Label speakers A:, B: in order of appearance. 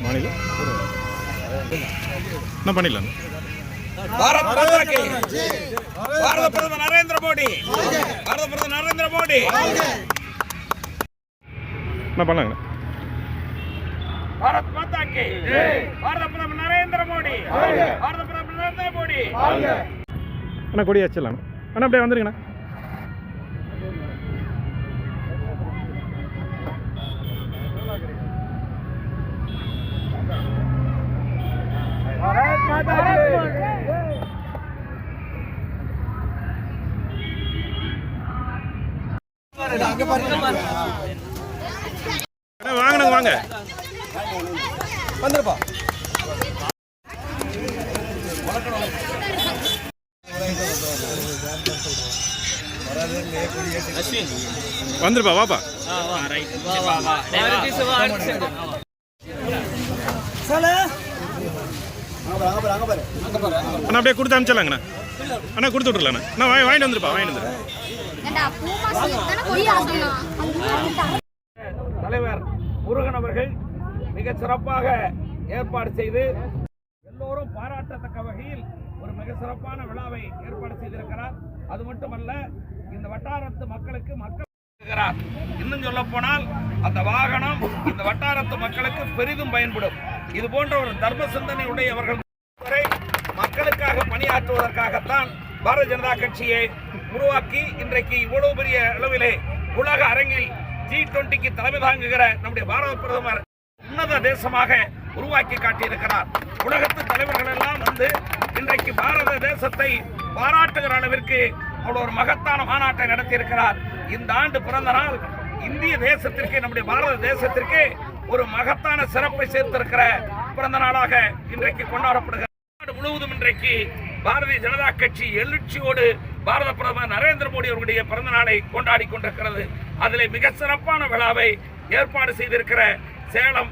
A: மாநிலம் என்ன பண்ணிடலாம்
B: பாரத் மாதா கி பாரத பிரதமர் நரேந்திர மோடி பாரத பிரதமர் நரேந்திர மோடி
A: என்ன பண்ணலாங்க
B: பாரத் மாதா கி பாரத பிரதமர் நரேந்திர மோடி பாரத பிரதமர் நரேந்திர மோடி
A: அண்ணா கொடி வச்சிடலாம் அண்ணா அப்படியே வந்துருங்கண்ணா
B: பாரத் மாதா
A: வாங்க வாங்க
B: வந்துருப்பா
A: வந்துருப்பா வாப்பா அண்ணா அப்படியே கொடுத்து அனுப்பிச்சிடலாங்கண்ணா அண்ணா கொடுத்து விட்றலாண்ணா அண்ணா வாங்கிட்டு வந்துருப்பா வாங்கிட்டு வந்துரு
B: தலைவர் முருகன் அவர்கள் மிக சிறப்பாக ஏற்பாடு செய்து எல்லோரும் பாராட்டத்தக்க வகையில் ஒரு மிக சிறப்பான விழாவை ஏற்பாடு செய்திருக்கிறார். அது மட்டுமல்ல, இந்த வட்டாரத்து மக்களுக்கு இன்னும் சொல்ல போனால் அந்த வாகனம் இந்த வட்டாரத்து மக்களுக்கு பெரிதும் பயன்படும். இது போன்ற ஒரு தர்ம சிந்தனை உடையவர்கள் மக்களுக்காக பணியாற்றுவதற்காகத்தான் பாரதிய ஜனதா கட்சியை உருவாக்கி இன்றைக்கு இவ்வளவு பெரிய அளவிலே உலக அரங்கில் G20க்கு தலைமை தாங்குகிற நம்முடைய பாரத பிரதமர் உன்னத தேசமாக உருவாக்கி காட்டியிருக்கிறார். உலகத்து தலைவர்கள் எல்லாம் வந்து இன்றைக்கு பாரத தேசத்தை பாராட்டுகிற அளவிற்கு அவ்வளவு ஒரு மகத்தான மாநாட்டை நடத்தியிருக்கிறார். இந்த ஆண்டு பிறந்த நாள் இந்திய தேசத்திற்கு, நம்முடைய பாரத தேசத்திற்கு ஒரு மகத்தான சிறப்பை சேர்த்திருக்கிற பிறந்த நாளாக இன்றைக்கு கொண்டாடப்படுகிறது. நாடு முழுவதும் இன்றைக்கு பாரதிய ஜனதா கட்சி எழுச்சியோடு பாரத பிரதமர் நரேந்திர மோடி அவர்களுடைய பிறந்த நாளை கொண்டாடி கொண்டிருக்கிறது. அதிலே மிக சிறப்பான விழாவை ஏற்பாடு செய்திருக்கிற சேலம்